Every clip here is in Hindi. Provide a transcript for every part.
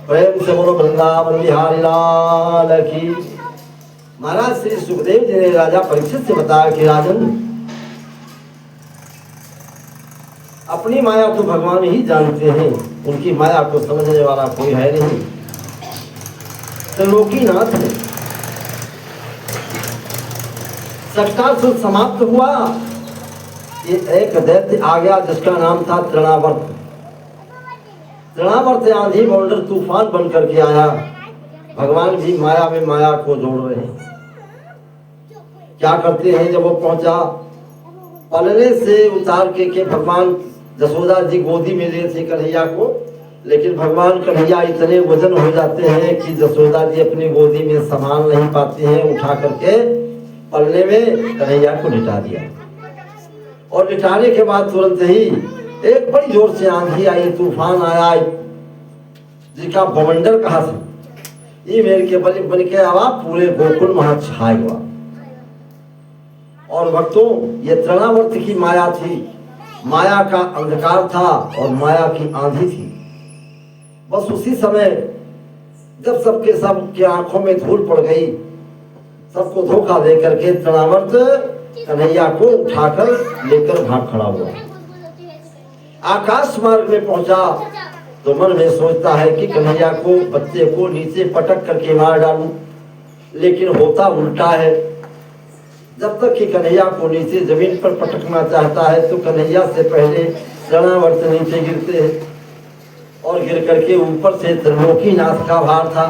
प्रेम से बोलो वृंदावन बिहारी लाल की। महाराज श्री सुखदेव जी ने राजा परीक्षित से बताया कि राजन, अपनी माया तो भगवान ही जानते हैं, उनकी माया को समझने वाला कोई है नहीं। त्रिलोकीनाथ है। सष्टासुर समाप्त हुआ, ये एक दैत्य आ गया जिसका नाम था तृणावर्त। तृणावर्त आंधी बौंडर तूफान बन करके आया। भगवान भी माया में माया को जोड़ रहे हैं। क्या करते हैं, जब वो पहुंचा पलने से उतार के भगवान जसोदा जी गोदी में ले थे कन्हैया को, लेकिन भगवान कन्हैया इतने वजन हो जाते हैं कि जसोदा जी अपनी गोदी में संभाल नहीं पाती हैं। उठा करके पलने में कन्हैया को लिटा दिया और लिटाने के बाद तुरंत ही एक बड़ी जोर से आंधी आई, तूफान आया जिसका बवंडर कहा था, ये मेरे के बन के आवाज पूरे गोकुल वहां छाया हुआ। और भक्तों, ये तृणावर्त की माया थी, माया का अंधकार था और माया की आंधी थी। बस उसी समय जब सबके सबके आंखों में धूल पड़ गई, सबको धोखा दे करके तृणावर्त कन्हैया को उठाकर लेकर भाग खड़ा हुआ। आकाश मार्ग में पहुंचा तो मन में सोचता है कि कन्हैया को, बच्चे को नीचे पटक करके मार डालूं, लेकिन होता उल्टा है। जब तक कि कन्हैया को नीचे जमीन पर पटकना चाहता है तो कन्हैया से पहले तृणावर्त नीचे गिरते हैं और गिर करके ऊपर से त्रिलोकीनाथ का भार था।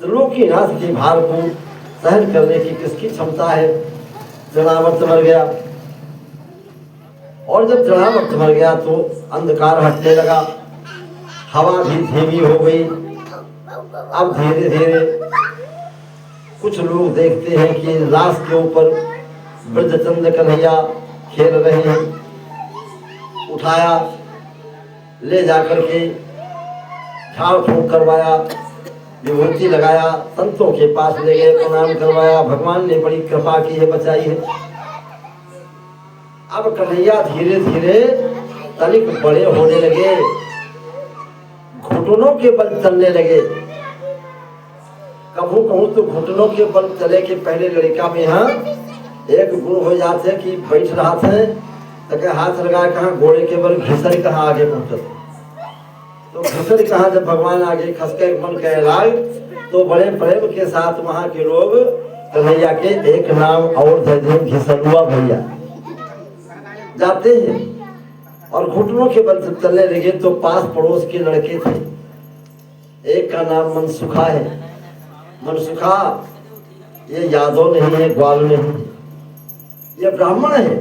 त्रिलोकीनाथ के भार को सहन करने की किसकी क्षमता है? तृणावर्त मर गया। और जब तृणावर्त मर गया तो अंधकार हटने लगा, हवा भी धीमी हो गई। अब धीरे धीरे कुछ लोग देखते हैं कि लाश के ऊपर ब्रजचंद्र कन्हैया खेल रहे हैं। उठाया, ले जाकर के झाड़ फूंक करवाया, विभूति लगाया, संतों के पास ले गए, प्रणाम करवाया। भगवान ने बड़ी कृपा की है, बचाई है। अब कन्हैया धीरे धीरे तनिक बड़े होने लगे, घुटनों के बल चलने लगे। कभू कहूँ तो घुटनों के बल चले के पहले लड़का में यहाँ एक गुण हो जाते कि बैठ रहा थे तो हाथ लगाए कहाँ घोड़े के बल घिसरी कहाँ आगे पहुंचते, तो घिसरी कहाँ जब भगवान आगे खस के मन कह लाग तो बड़े प्रेम के साथ वहाँ के लोग कन्हैया के एक नाम और दे दे, घिसरुआ भैया जाते हैं। और घुटनों के बल से चलने लगे तो पास पड़ोस के लड़के थे, एक का नाम मनसुखा है। मनसुखा ये यादव नहीं है, ग्वाल नहीं, ये ब्राह्मण है।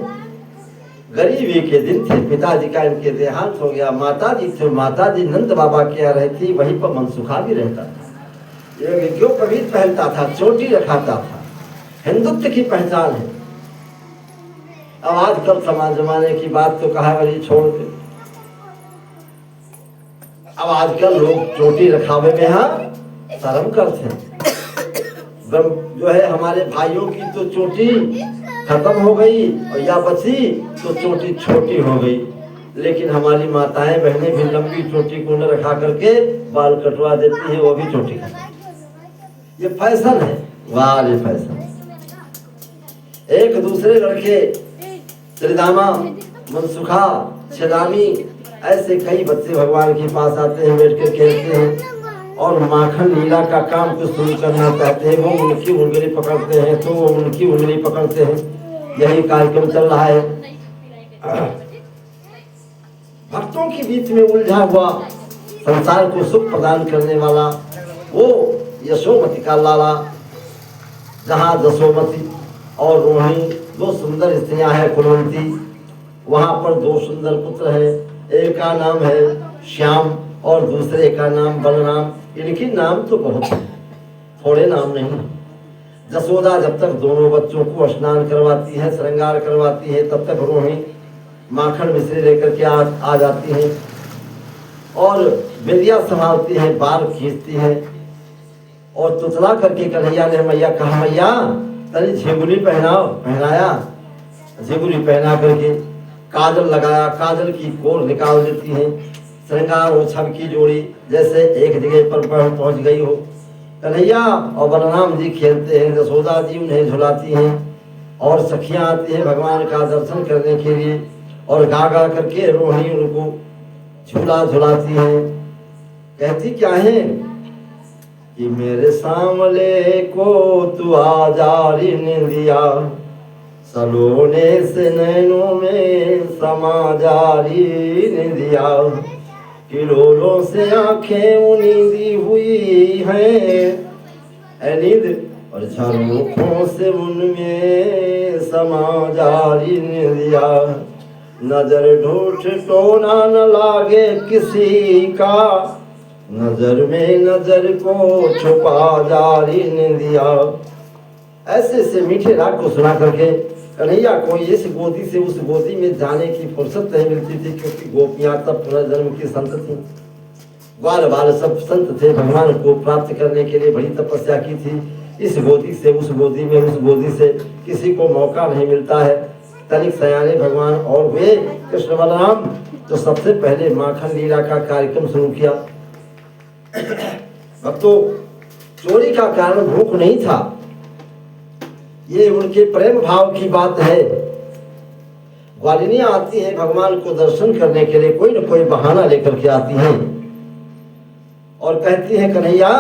गरीबी के दिन थे, पिताजी का इनके देहांत हो गया। माताजी थे, माताजी नंद बाबा के यहाँ रहती, वहीं पर मनसुखा भी रहता था। ये जो कबीर पहनता था, चोटी रखाता था, हिंदुत्व की पहचान है। अब आजकल समाज जमाने की बात तो कहा वाली छोड़ दे। अब आजकल लोग चोटी रखावे में यहाँ शर्म करते हैं। जो है हमारे भाइयों की तो चोटी खत्म हो गई और या बची तो चोटी छोटी हो गई, लेकिन हमारी माताएं बहनें भी लंबी चोटी को न रखा करके बाल कटवा देती हैं, वो भी चोटी खत्म। ये फैशन है, वाह ये फैशन। एक दूसरे लड़के त्रिदामा, मनसुखा, छदामी, ऐसे कई बच्चे भगवान के पास आते हैं, बैठ कर खेलते हैं और माखन लीला का काम को शुरू करना चाहते हैं। वो उनकी उंगली पकड़ते हैं तो वो उनकी उंगली पकड़ते हैं। यही कार्यक्रम चल रहा है। भक्तों के बीच में उलझा हुआ, संसार को सुख प्रदान करने वाला वो यशोमती का लाला, जहाँ जसोमती और रोहिणी दो सुंदर स्त्रियां हैं कुलवंती, वहां पर दो सुंदर पुत्र हैं। एक का नाम है श्याम और दूसरे का नाम बलराम। इनके नाम तो बहुत हैं, थोड़े नाम नहीं। जसोदा जब तक दोनों बच्चों को स्नान करवाती है, श्रृंगार करवाती है, तब तक रोहिणी माखन मिश्री लेकर के आ जाती है और बेदिया संभालती है, बाल खींचती है। और तुतला करके कन्हैया ने मैया कहा, मैया तनी झिंगुनी पहनाओ। पहनाया, झिंगुनी पहना करके काजल लगाया, काजल की कोर निकाल देती है, श्रृंगार हो छब की जोड़ी, जैसे एक जगह पर पहुंच गई हो। कन्हैया और बलराम जी खेलते हैं, यशोदा जी उन्हें झुलाती हैं और सखियां आती हैं भगवान का दर्शन करने के लिए और गा गा करके रोहिणी उनको झूला झुलाती हैं। कहती क्या है कि मेरे सामले को तू आजारी निंदिया, सलोने से नैनों में समा जारी निंदिया, किलोलों से आंखें उनींदी हुई हैं नींद और झरोखों से उनमें समा जारी निंदिया, नजर ढूंढ टोना न लागे किसी का, नजर में नजर को छुपा जारी निंदिया। ऐसे से मीठे राग को सुना करके कन्हैया को इस गोदी से उस गोदी में जाने की फुर्सत नहीं मिलती थी, क्योंकि गोपियां तब पुनर्जन्म की संत थी, ग्वाल बाल सब संत थे, भगवान को प्राप्त करने के लिए बड़ी तपस्या की थी। इस गोदी से उस गोदी में, उस गोदी से किसी को मौका नहीं मिलता है। तनिक सयाने भगवान और हुए कृष्ण बलराम, तो सबसे पहले माखन लीला का कार्यक्रम शुरू किया। अब तो चोरी का कारण भूख नहीं था, ये उनके प्रेम भाव की बात है। ग्वालिनियां आती हैं भगवान को दर्शन करने के लिए, कोई न कोई बहाना लेकर के आती हैं और कहती हैं कन्हैया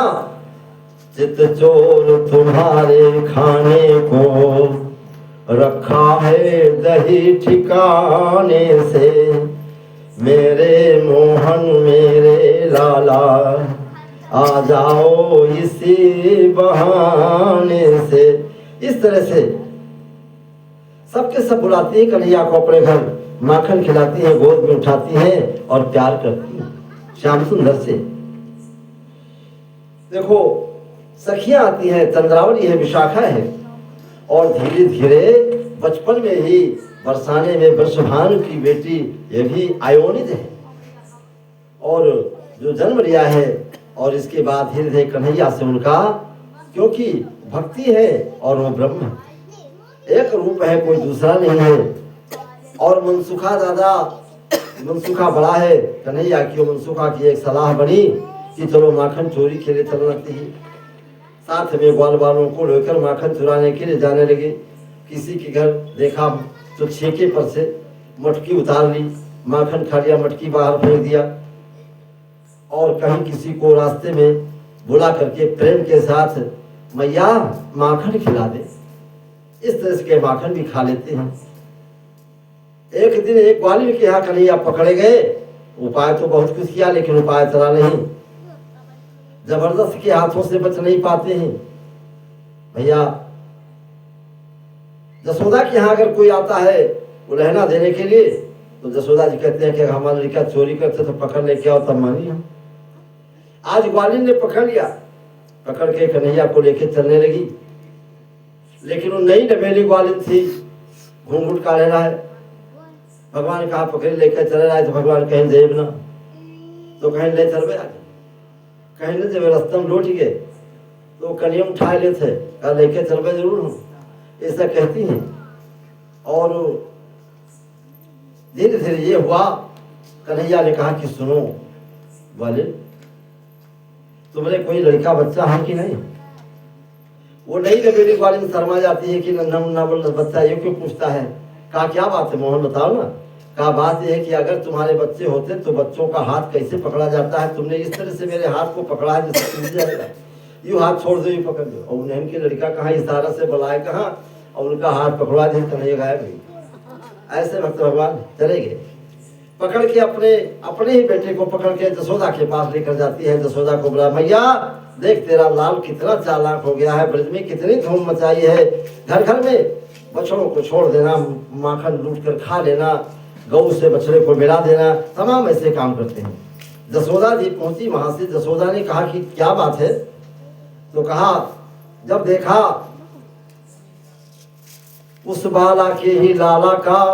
चित चोर तुम्हारे खाने को रखा है दही ठिकाने से, मेरे मोहन मेरे लाला आ जाओ इसी बहाने से। इस तरह से सबके सब बुलाती है कन्हैया को अपने घर, माखन खिलाती है, गोद में उठाती है और प्यार करती है श्याम सुंदर से। देखो सखियां आती हैं, चंद्रावली है, विशाखा है, और धीरे धीरे बचपन में ही बरसाने में वृषभानु की बेटी ये भी आयोनित है और जो जन्म लिया है, और इसके बाद धीरे धीरे कन्हैया से उनका, क्योंकि भक्ति है और वो ब्रह्म है, एक रूप है, कोई दूसरा नहीं है। और मनसुखा दादा, मनसुखा बड़ा है कन्हैया की, मनसुखा की एक सलाह बनी कि चलो माखन चोरी के लिए चलना चाहिए। साथ में ग्वाल बालों को लेकर माखन चुराने के लिए जाने लगे। किसी के घर देखा तो छेके पर से मटकी उतार ली, माखन खा लिया, मटकी बाहर फेंक दिया, और कहीं किसी को रास्ते में बुला करके प्रेम के साथ मैया माखन खिला दे, इस तरह के माखन भी खा लेते हैं। एक दिन एक ग्वालिन के यहाँ कन्हैया पकड़े गए। उपाय तो बहुत कुछ किया, लेकिन उपाय चला नहीं, जबरदस्त के हाथों से बच नहीं पाते हैं। भैया जसोदा के यहाँ अगर कोई आता है उलहना देने के लिए, तो जसोदा जी कहते हैं कि हमारा लड़का चोरी करते तो पकड़ लेके आओ, तब मानिए हम। आज ग्वालिन ने पकड़ लिया, पकड़ के कन्हैया को लेके चलने लगी, लेकिन वो नई डबेली ग्वालिन थी, घूंघट का रहा है। भगवान कहा पकड़े लेकर चले रहा है, तो भगवान कहीं जेब ना, तो कहीं ले चल गया, कहीं न जब रास्ते में लौट गए तो कन्हैया उठा लेते, लेके चल गए जरूर हूँ, ऐसा कहती हैं। और धीरे धीरे ये हुआ, कन्हैया ने कहा कि सुनो ग्वालिन, तुम्हारे कोई लड़का बच्चा है कि नहीं? वो नई डबेली ग्वालिन शर्मा जाती है कि नन्ना बच्चा ये क्यों पूछता है। कहा क्या बात है मोहन बताओ ना। कहा बात यह है कि अगर तुम्हारे बच्चे होते तो बच्चों का हाथ कैसे पकड़ा जाता है, तुमने इस तरह से मेरे हाथ को पकड़ा है जिससे टूट जाएगा, यूं हाथ छोड़ दो, यूं पकड़ दो। और उन्हें उनके लड़का कहाँ इशारा से बुलाए कहाँ, और उनका हाथ पकड़वा दे, कन्हैया गायब गई। ऐसे भक्त भगवान चले गए, पकड़ के अपने ही बेटे को पकड़ के जसोदा के पास लेकर जाती है। जसोदा को बोला मैया देख तेरा लाल कितना चालाक हो गया है, ब्रज में कितनी धूम मचाई है, घर घर में बछड़ों को छोड़ देना, माखन लूट कर खा लेना, गऊ से बछड़े को मिला देना, तमाम ऐसे काम करते हैं। जसोदा जी पहुंची, वहां से जसोदा ने कहा कि क्या बात है, तो कहा जब देखा उस बाला के ही लाला का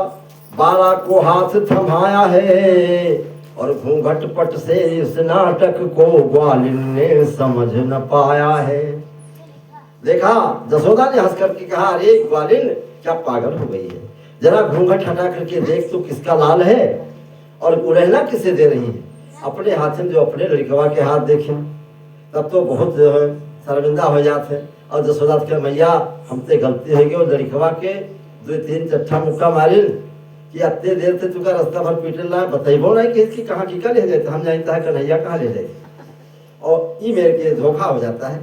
बाला को हाथ थमाया है, और घूंघट पट से इस नाटक को ग्वालिन ने समझ न पाया है। देखा जसोदा ने हंस करके कहा अरे ग्वालिन क्या पागल हो गई है, जरा घूंघट हटा करके देख तो किसका लाल है और उड़हना किसे दे रही है। अपने हाथ में जो अपने लड़कवा के हाथ देखें तब तो बहुत जो है शर्मिंदा हो जाते हैं। और जसोदा के मैया हमसे गलती हो गई और लड़कवा के 2-3 चट्ठा मुक्का मारिन कि अत्ते देर से तुका रास्ता भर पीटल रहा है बताइबो नहीं कि इसकी कहाँ की का ले जाते हम जानता है कन्हैया कहाँ ले जाए और ये मेरे के धोखा हो जाता है।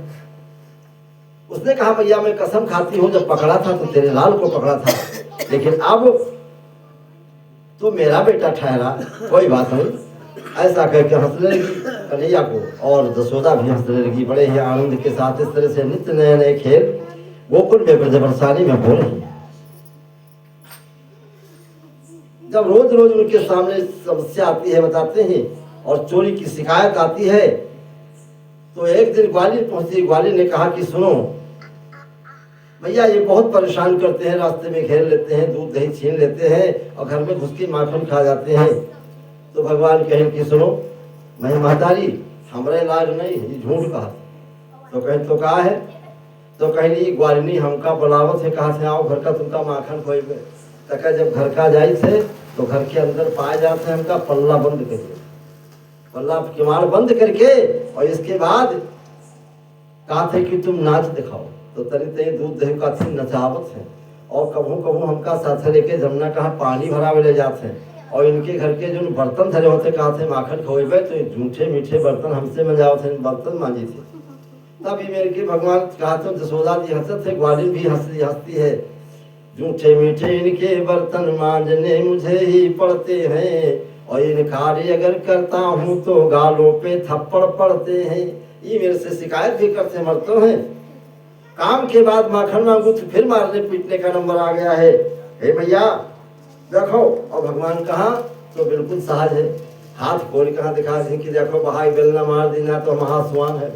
उसने कहा भैया मैं कसम खाती हूँ जब पकड़ा था तो तेरे लाल को पकड़ा था लेकिन अब तो मेरा बेटा ठहरा कोई बात नहीं। ऐसा कह के हंसने लगी कन्हैया को और जसोदा भी हंसने लगी बड़े ही आनंद के साथ। इस तरह से नित्य नए नए खेल गोकुल में ब्रजवर्षानी में हो रही है। जब रोज रोज उनके सामने समस्या आती है बताते हैं और चोरी की शिकायत आती है तो एक दिन ग्वालियर पहुंची। ग्वालियर ने कहा कि सुनो भैया ये बहुत परेशान करते हैं, रास्ते में घेर लेते हैं, दूध दही छीन लेते हैं और घर में घुस के माखन खा जाते हैं। तो भगवान कहें कि सुनो मैं महतारी हमारे इलाज नहीं ये झूठ कहा। तो कहें तो कहा है तो कहीं ग्वालिनी हमका बुलावत है कहा से आओ घर का तुमका माखन खोएबे तक जब घर का जाए थे तो घर के अंदर पाए जाते हैं हमका पल्ला बंद करके पल्ला किमाड़ बंद करके और इसके बाद कहा थे कि तुम नाच दिखाओ। तो तरी तरी दूध दही का थी नचावत है और कभू कभू हमका साथ लेके जमुना कहा पानी भरावे ले जाते हैं और इनके घर के जो बर्तन धरे होते कहा थे माखन खोएबे तो झूठे मीठे बर्तन हमसे मंजाओ थे बर्तन मांझी थे। तभी मेरे के भगवान कहा तो जसोदा जी हंसत थे ग्वालियर भी हंसती है झूठे मीठे इनके बर्तन मांझने मुझे ही पड़ते हैं और इन कार्य अगर करता हूँ तो गालों पे थप्पड़ पड़ते हैं। ये मेरे से शिकायत भी करते मरते हैं काम के बाद माखन मांगू तो फिर मारने पीटने का नंबर आ गया है। हे भैया देखो और भगवान कहा तो बिल्कुल सहज है हाथ खोल कहा दिखा दी कि देखो बहाई बेलना मार देना तो महासुआन है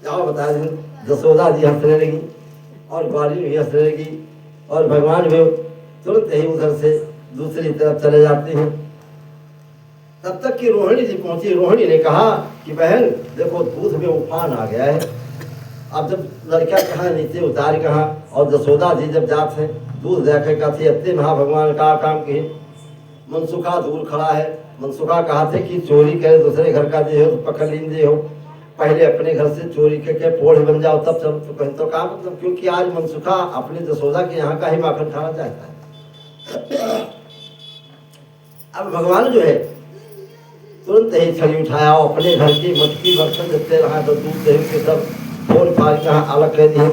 जाओ बता दी। जसोदा जी हंसने लगी और ग्वालियर भी हंसने लगी और भगवान भी तुरंत ही उधर से दूसरी तरफ चले जाते हैं। तब तक कि रोहिणी जी पहुंची। रोहिणी ने कहा कि बहन देखो दूध में उफान आ गया है। अब जब लड़का कहा नीचे उतार कहा और जसोदा जी जब जाते हैं दूध देखे का थी अत्ते महा भगवान का काम की मनसुखा दूर खड़ा है। मनसुखा कहा थे कि चोरी करे दूसरे घर का दे हो तो पकड़ लीजिए हो पहले अपने घर से चोरी करके पोढ़ बन जाओ तब चलो। तो कहीं तो कहा मतलब क्योंकि आज मनसुखा अपने जसोदा के यहाँ का ही माखन खाना चाहता है। अब भगवान जो है तुरंत ही छड़ी उठाया और अपने घर की मटकी बर्तन जितने रहा तो दूध दही के सब फोड़ फाड़ के अलग कर दिए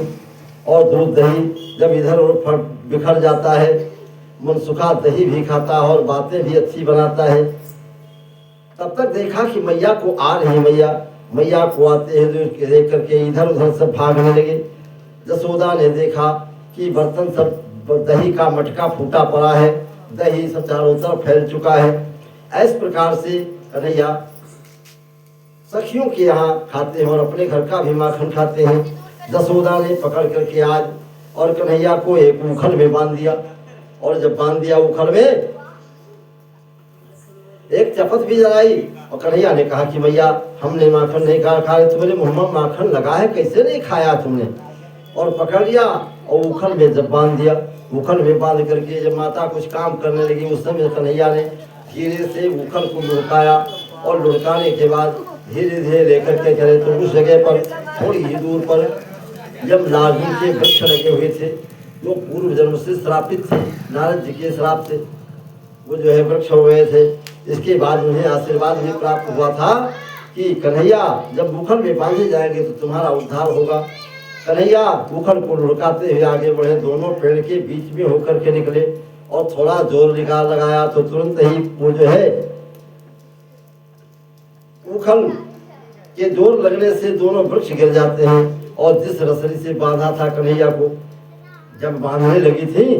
और दूध दही जब इधर उधर बिखर जाता है मनसुखा दही भी खाता है और बातें भी अच्छी बनाता है। तब तक देखा कि मैया को आ रही मैया को आते हैं देख करके इधर उधर सब भागने लगे। जसोदा ने देखा कि बर्तन सब दही का मटका फूटा पड़ा है दही सब चारों तरफ फैल चुका है। इस प्रकार से कन्हैया सखियों के यहाँ खाते हैं और अपने घर का भी माखन खाते हैं। जसोदा ने पकड़ करके आज और कन्हैया को एक उखल में बांध दिया और जब बांध दिया उखल में एक चपत भी जलाई और कन्हैया ने कहा कि भैया हमने माखन नहीं खा रहे तुम्हारे मुंह में माखन लगा है कैसे नहीं खाया तुमने और पकड़ लिया और उखल में जब बांध दिया उखल में बांध करके जब माता कुछ काम करने लगी उस समय कन्हैया ने धीरे से उखल को लुढ़काया और लुढ़काने के बाद धीरे धीरे लेकर के चले। तो उस जगह पर थोड़ी ही दूर पर जब नारद के वृक्ष लगे हुए थे जो पूर्व जन्म से श्रापित थे नारद जी के श्राप से वो जो है वृक्ष हो गए थे। इसके बाद उन्हें आशीर्वाद भी प्राप्त हुआ था कि कन्हैया जब उखल में बांधे जाएंगे तो तुम्हारा उद्धार होगा। कन्हैया उखल को लुढ़काते हुए आगे बढ़े दोनों पेड़ के बीच में होकर के निकले और थोड़ा जोर निकाल लगाया तो तुरंत ही वो जो है उखल के जोर लगने से दोनों वृक्ष गिर जाते हैं। और जिस रसरी से बांधा था कन्हैया को जब बांधने लगी थी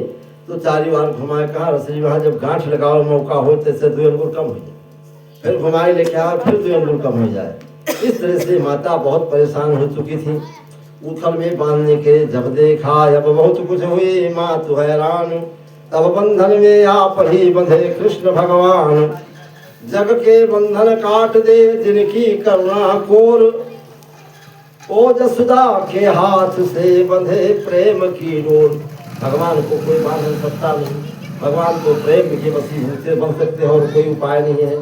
तो चारी बार घुमाए कहा रसरी वहां जब गांठ लगाओ मौका हो तैसे 2 अंगुर कम हो जाए फिर घुमाए लेके आया फिर 2 अंगुर कम हो जाए। इस तरह से माता बहुत परेशान हो चुकी थी। उखल में बांधने के जब देखा अब बहुत कुछ हुई माँ तू हैरान तब बंधन में आप ही बंधे कृष्ण भगवान जग के बंधन काट दे जिनकी करुणा कोर ओ जसुदा के हाथ से बंधे प्रेम की डोर। भगवान को कोई बांध सकता नहीं भगवान को प्रेम के वसीले से बंध सकते हैं और कोई उपाय नहीं है।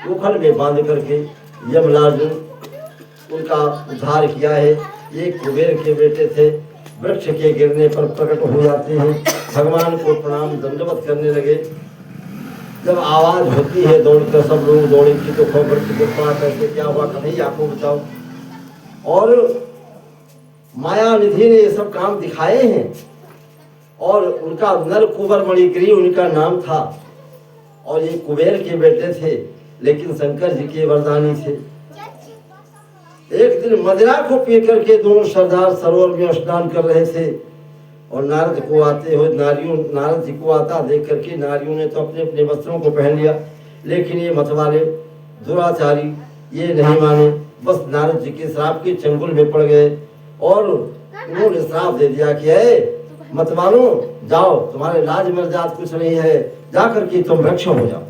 गोखल में बांध करके यमराज उनका उद्धार किया है। ये कुबेर के बेटे थे, वृक्ष के गिरने पर प्रकट हो जाते हैं, भगवान को प्रणाम दंडवत करने लगे। जब आवाज होती है दौड़कर सब लोग दौड़े कि तो खबर की पड़ा कैसे क्या हुआ, कन्हैया को बचाओ। और माया निधि ने ये सब काम दिखाए हैं और उनका नर कुंवर मणिगिरी उनका नाम था और ये कुबेर के बेटे थे, लेकिन शंकर जी के वरदानी थे। एक दिन मदिरा को पी करके दोनों सरदार सरोवर में स्नान कर रहे थे और नारद को आते हुए नारद जी को आता देख करके नारियों ने तो अपने अपने वस्त्रों को पहन लिया, लेकिन ये मतवाले दुराचारी ये नहीं माने, बस नारद जी के श्राप के चंगुल में पड़ गए और उन्होंने श्राप दे दिया कि मतवालों जाओ, तुम्हारे लाज मर्याद कुछ नहीं है, जाकर के तुम वृक्ष हो जाओ।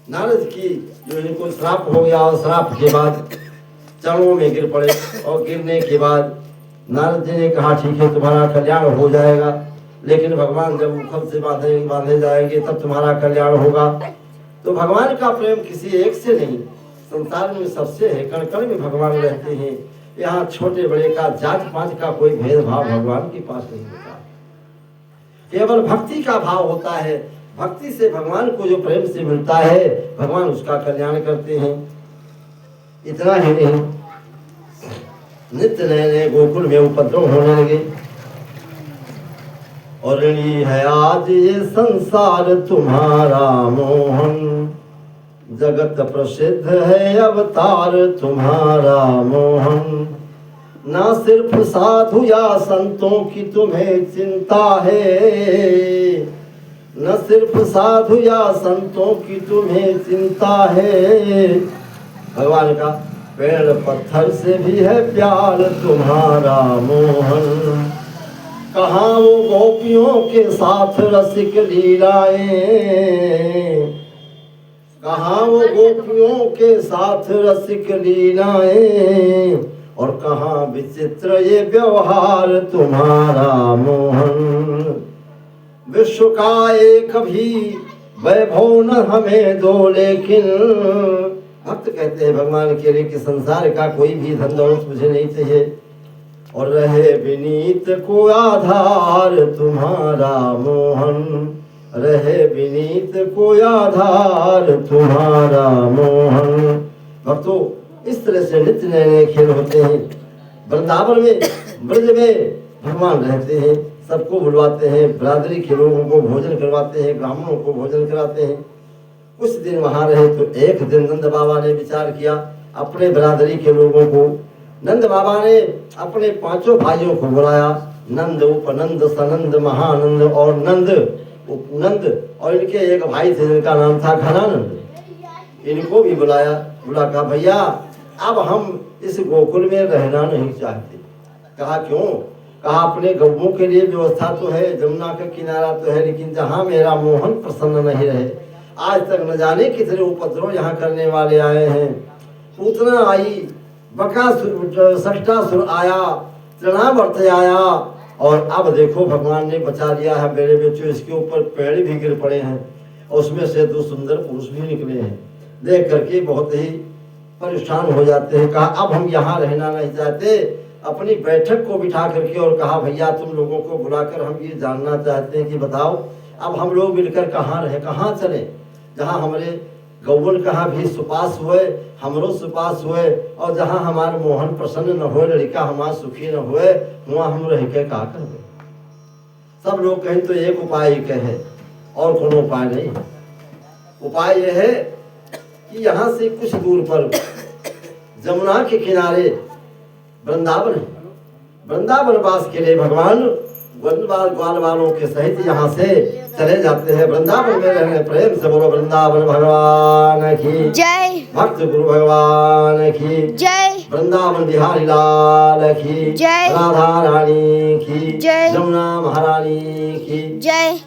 नारद की जो इनको श्राप हो गया और श्राप के बाद चरणों में गिर पड़े और गिरने के बाद नारद जी ने कहा ठीक है तुम्हारा कल्याण हो जाएगा, लेकिन भगवान जब उखल से बांधे जाएंगे तब तुम्हारा कल्याण होगा। तो भगवान का प्रेम किसी एक से नहीं, संसार में सबसे है, कण कण में भगवान रहते हैं। यहाँ छोटे बड़े का जात पात का कोई भेदभाव भगवान के पास नहीं होता, केवल भक्ति का भाव होता है। भक्ति से भगवान को जो प्रेम से मिलता है भगवान उसका कल्याण करते हैं। इतना ही नहीं, नित्य नए नए गोकुल में उपद्रव होने लगे और ऋणी है आज ये संसार तुम्हारा मोहन, जगत प्रसिद्ध है अवतार तुम्हारा मोहन। ना सिर्फ साधु या संतों की तुम्हें चिंता है, न सिर्फ साधु या संतों की तुम्हें चिंता है, भगवान का पेड़ पत्थर से भी है प्यार तुम्हारा मोहन। कहाँ वो गोपियों के साथ रसिक लीलाएं, कहाँ वो गोपियों के साथ रसिक लीलाएं, और कहाँ विचित्र ये व्यवहार तुम्हारा मोहन। विश्व का एक भी वैभव न हमें दो, लेकिन भक्त कहते हैं भगवान के लिए कि संसार का कोई भी धन दौलत मुझे नहीं चाहिए, और रहे विनीत को आधार तुम्हारा मोहन, रहे विनीत को आधार तुम्हारा मोहन। भक्तों इस तरह से नित्य नए नए खेल होते हैं। वृंदावन में ब्रज में भगवान रहते हैं, सबको बुलवाते हैं, बिरादरी के लोगों को भोजन करवाते हैं, ब्राह्मणों को भोजन कराते हैं। कुछ दिन वहां रहे तो एक दिन नंद बाबा ने विचार किया अपने बिरादरी के लोगों को। नंद बाबा ने अपने पांचों भाइयों को बुलाया, नंद, उपनंद, सनंद, महानंद और नंद उपनंद, और इनके एक भाई थे जिनका नाम था घनानंद। इनको भी बुलाया, बुला कहा भैया अब हम इस गोकुल में रहना नहीं चाहते। कहा क्यों? कहा अपने गौओं के लिए व्यवस्था तो है, जमुना का किनारा तो है, लेकिन जहाँ मेरा मोहन प्रसन्न नहीं रहे। आज तक न जाने कितने उपद्रव यहाँ करने वाले आए हैं। पूतना आई, बकासुर, सष्टासुर आया, तृणावर्त आया, और अब देखो भगवान ने बचा लिया है मेरे बच्चों। इसके ऊपर पेड़ भी गिर पड़े हैं और उसमें से दो सुंदर पुरुष भी निकले हैं। देख करके बहुत ही परेशान हो जाते हैं। कहा अब हम यहाँ रहना नहीं चाहते। अपनी बैठक को बिठा करके और कहा भैया तुम लोगों को बुलाकर हम ये जानना चाहते हैं कि बताओ अब हम लोग मिलकर कहाँ रहे, कहाँ चले, जहाँ हमारे गौवन कहाँ भी सुपास हुए, हमरो सुपास हुए, और जहाँ हमारे मोहन प्रसन्न न हो, लड़का हमारा सुखी न हुए, वहाँ हम रह के का करें। सब लोग कहें तो एक उपाय ही कहे और कोनो उपाय नहीं। उपाय यह है कि यहाँ से कुछ दूर पर जमुना के किनारे वृंदावन है। वृंदावन वास के लिए भगवान ग्वाल वालों के सहित यहाँ से चले जाते हैं। वृंदावन में रहने प्रेम से बोलो वृंदावन भगवान की जय, भक्त गुरु भगवान की जय, वृंदावन बिहारी लाल की जय, राधा रानी की जय, जमुना महारानी की जय।